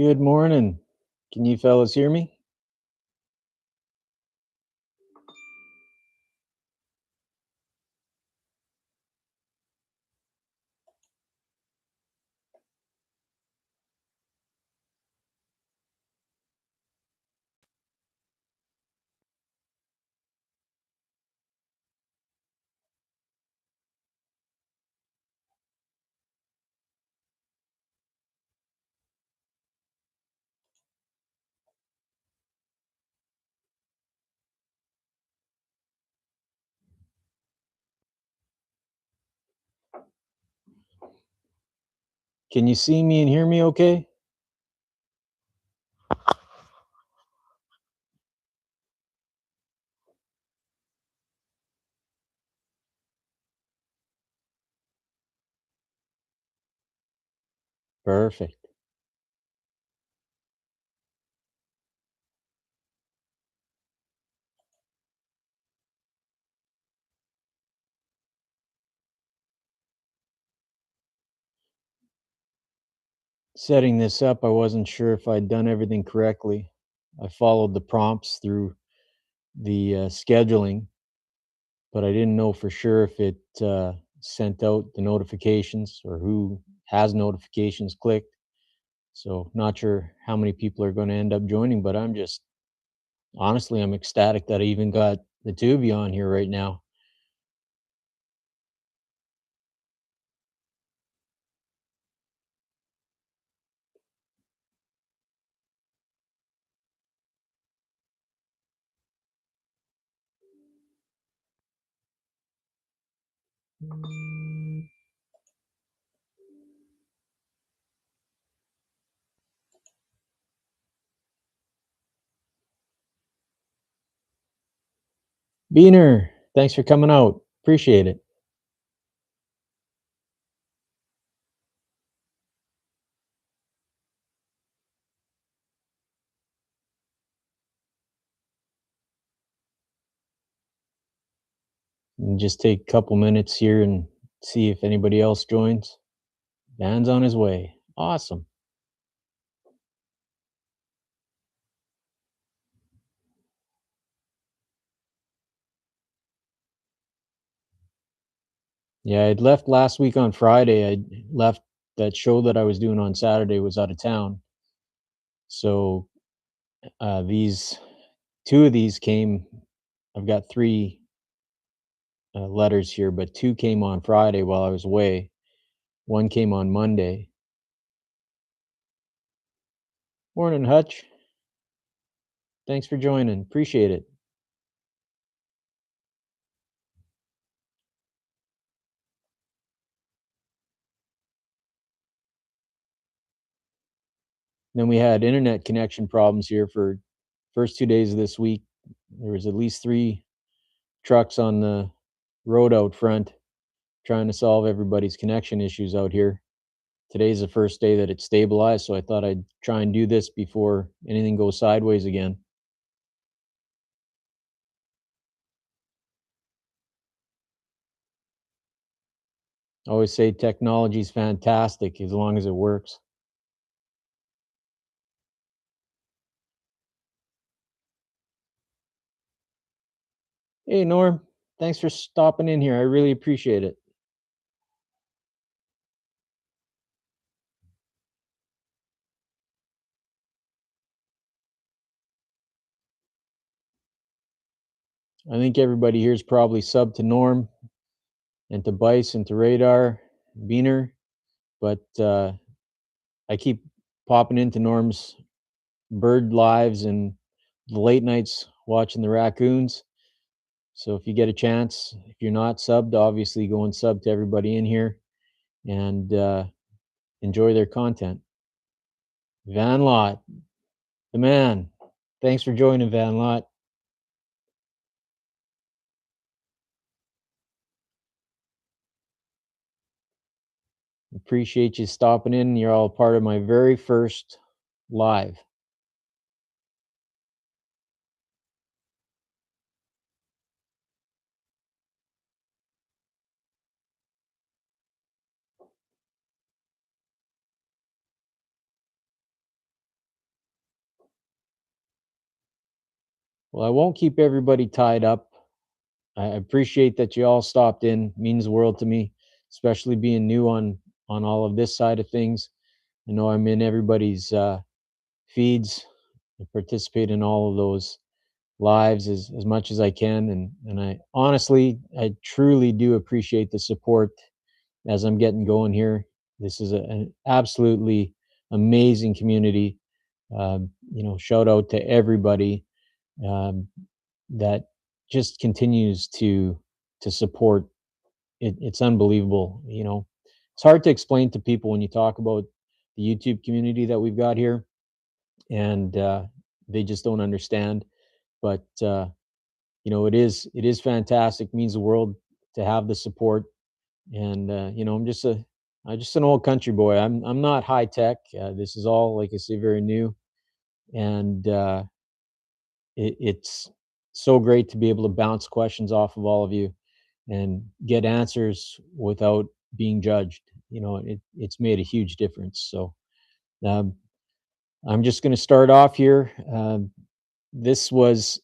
Good morning. Can you fellas hear me? Can you see me and hear me okay? Perfect. Setting this up, I wasn't sure if I'd done everything correctly. I followed the prompts through the scheduling, but I didn't know for sure if it sent out the notifications or who has notifications clicked. So, not sure how many people are going to end up joining, but I'm ecstatic that I even got the two of you on here right now. Beaner, thanks for coming out. Appreciate it. And just take a couple minutes here and see if anybody else joins. Van's on his way. Awesome. Yeah, I'd left last week on Friday. I left that show that I was doing on Saturday was out of town. So these two of these came. I've got three letters here, but two came on Friday while I was away. One came on Monday. Morning, Hutch. Thanks for joining. Appreciate it. Then we had internet connection problems here for first 2 days of this week. There was at least three trucks on the road out front trying to solve everybody's connection issues out here. Today's the first day that it's stabilized, so I thought I'd try and do this before anything goes sideways again. I always say technology's fantastic as long as it works. Hey, Norm, thanks for stopping in here. I really appreciate it. I think everybody here is probably sub to Norm and to Bice and to Radar, Beaner, but I keep popping into Norm's bird lives and the late nights watching the raccoons. So if you get a chance, if you're not subbed, obviously go and sub to everybody in here and enjoy their content. Van Lot, the man. Thanks for joining, Van Lot. Appreciate you stopping in. You're all part of my very first live. Well, I won't keep everybody tied up. I appreciate that you all stopped in. Means the world to me, especially being new on all of this side of things. I know I'm in everybody's feeds. I participate in all of those lives as much as I can, and I honestly, I truly do appreciate the support as I'm getting going here. This is an absolutely amazing community. Shout out to everybody um, that just continues to support. It's unbelievable. It's hard to explain to people when you talk about the YouTube community that we've got here, and they just don't understand. But it is fantastic. Means the world to have the support. And I'm just an old country boy. I'm not high tech. This is all, like I say, very new, and it's so great to be able to bounce questions off of all of you and get answers without being judged. It's made a huge difference. So um, I'm just going to start off here. This was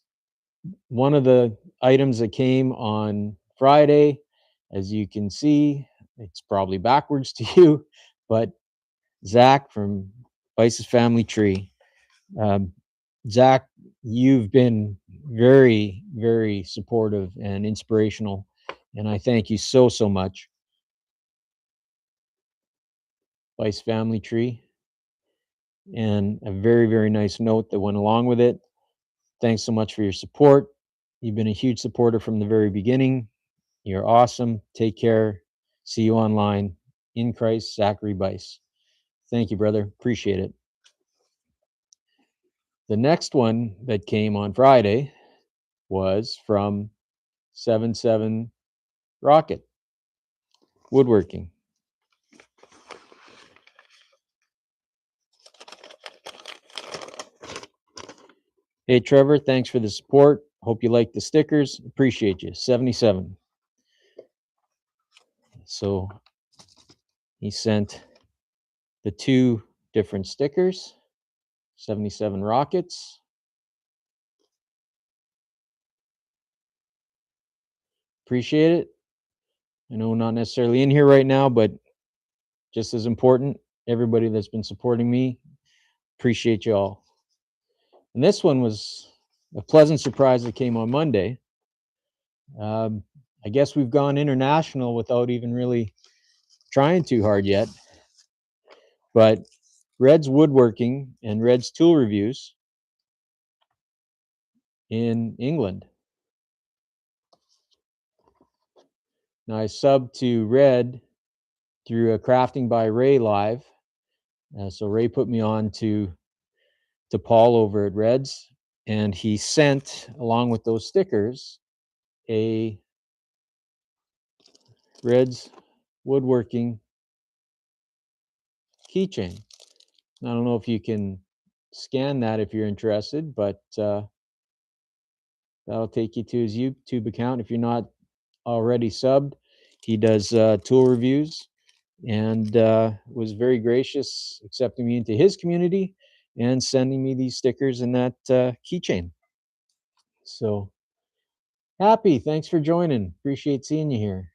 one of the items that came on Friday. As you can see, it's probably backwards to you, but Zach from Vice's Family Tree. Um, Zach, you've been very, very supportive and inspirational, and I thank you so, so much. Vice Family Tree, and a very, very nice note that went along with it. Thanks so much for your support. You've been a huge supporter from the very beginning. You're awesome. Take care. See you online. In Christ, Zachary Bice. Thank you, brother. Appreciate it. The next one that came on Friday was from 77 Rocket Woodworking. Hey, Trevor, thanks for the support. Hope you like the stickers. Appreciate you. 77. So he sent the two different stickers, 77 Rockets. Appreciate it. I know not necessarily in here right now, but just as important, everybody that's been supporting me, appreciate you all. And this one was a pleasant surprise that came on Monday. Um, I guess we've gone international without even really trying too hard yet. But Red's Woodworking and Red's Tool Reviews in England. Now I subbed to Red through a Crafting by Ray live. So Ray put me on to Paul over at Red's, and he sent, along with those stickers, a Red's Woodworking keychain. I don't know if you can scan that if you're interested, but that'll take you to his YouTube account. If you're not already subbed, he does tool reviews, and was very gracious accepting me into his community and sending me these stickers and that keychain. So happy. Thanks for joining. Appreciate seeing you here.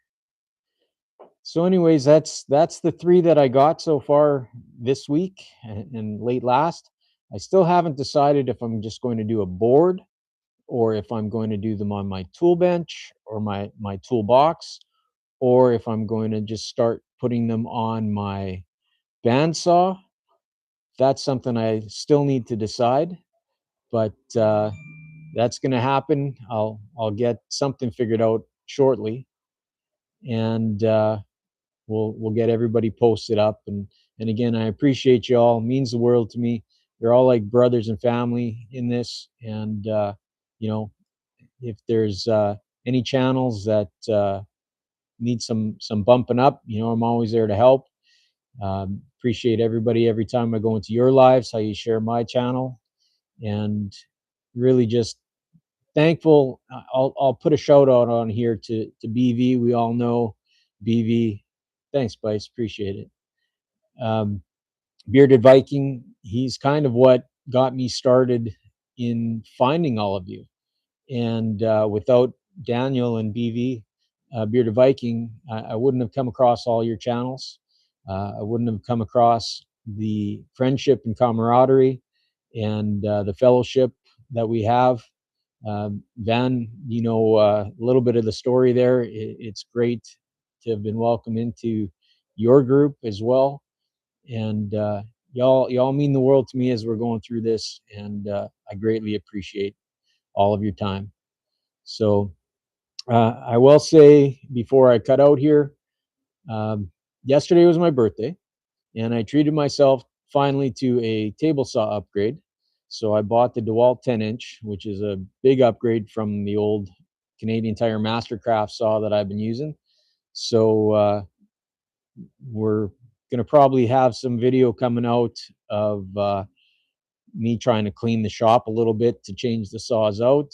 So anyways, that's the three that I got so far this week and late last. I still haven't decided if I'm just going to do a board or if I'm going to do them on my tool bench or my toolbox, or if I'm going to just start putting them on my bandsaw. That's something I still need to decide, but that's going to happen. I'll get something figured out shortly, and we'll get everybody posted up. And again, I appreciate you all. It means the world to me. You're all like brothers and family in this, and you know, if there's any channels that need some bumping up, I'm always there to help. Appreciate everybody every time I go into your lives, how you share my channel, and really just thankful. I'll put a shout out on here to BV. We all know BV. Thanks, Bice. Appreciate it. Bearded Viking. He's kind of what got me started in finding all of you. And without Daniel and BV, Bearded Viking, I wouldn't have come across all your channels. I wouldn't have come across the friendship and camaraderie and the fellowship that we have. Van, you know a little bit of the story there. It's great to have been welcomed into your group as well, and y'all mean the world to me as we're going through this, and I greatly appreciate all of your time. So I will say before I cut out here, um, yesterday was my birthday, and I treated myself finally to a table saw upgrade. So I bought the DeWalt 10-inch, which is a big upgrade from the old Canadian Tire Mastercraft saw that I've been using. So we're gonna probably have some video coming out of me trying to clean the shop a little bit to change the saws out.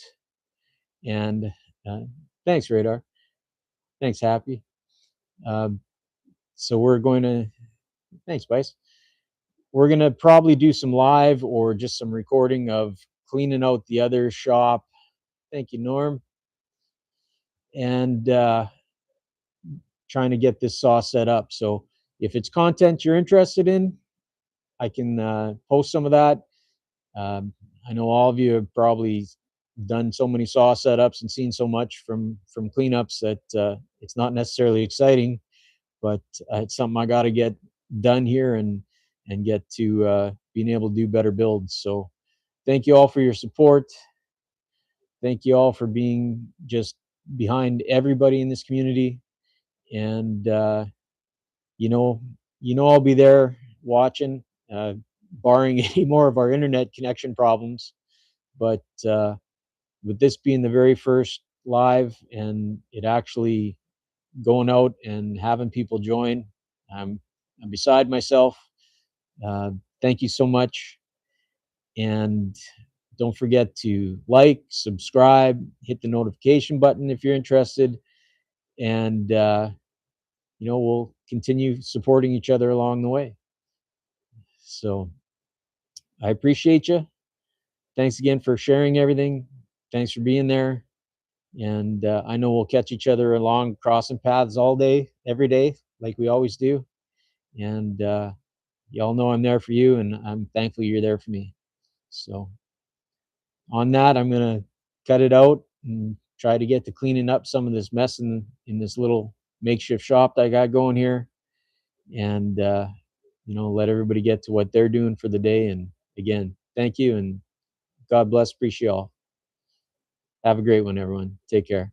And uh, thanks, Radar. Thanks, Happy. Um, so we're going to thanks, Spice. We're gonna probably do some live or just some recording of cleaning out the other shop. Thank you, Norm. And trying to get this saw set up. So if it's content you're interested in, I can post some of that. Um, I know all of you have probably done so many saw setups and seen so much from cleanups that it's not necessarily exciting, but it's something I got to get done here and get to being able to do better builds. So thank you all for your support. Thank you all for being just behind everybody in this community. And you know, I'll be there watching, barring any more of our internet connection problems. But with this being the very first live and it actually going out and having people join, I'm beside myself. Thank you so much. And don't forget to like, subscribe, hit the notification button if you're interested. And, we'll continue supporting each other along the way. So I appreciate you. Thanks again for sharing everything. Thanks for being there. And I know we'll catch each other along crossing paths all day, every day, like we always do. And y'all know I'm there for you, and I'm thankful you're there for me. So on that, I'm gonna cut it out and try to get to cleaning up some of this mess in this little makeshift shop that I got going here, and let everybody get to what they're doing for the day. And again, thank you, and God bless. Appreciate y'all. Have a great one, everyone. Take care.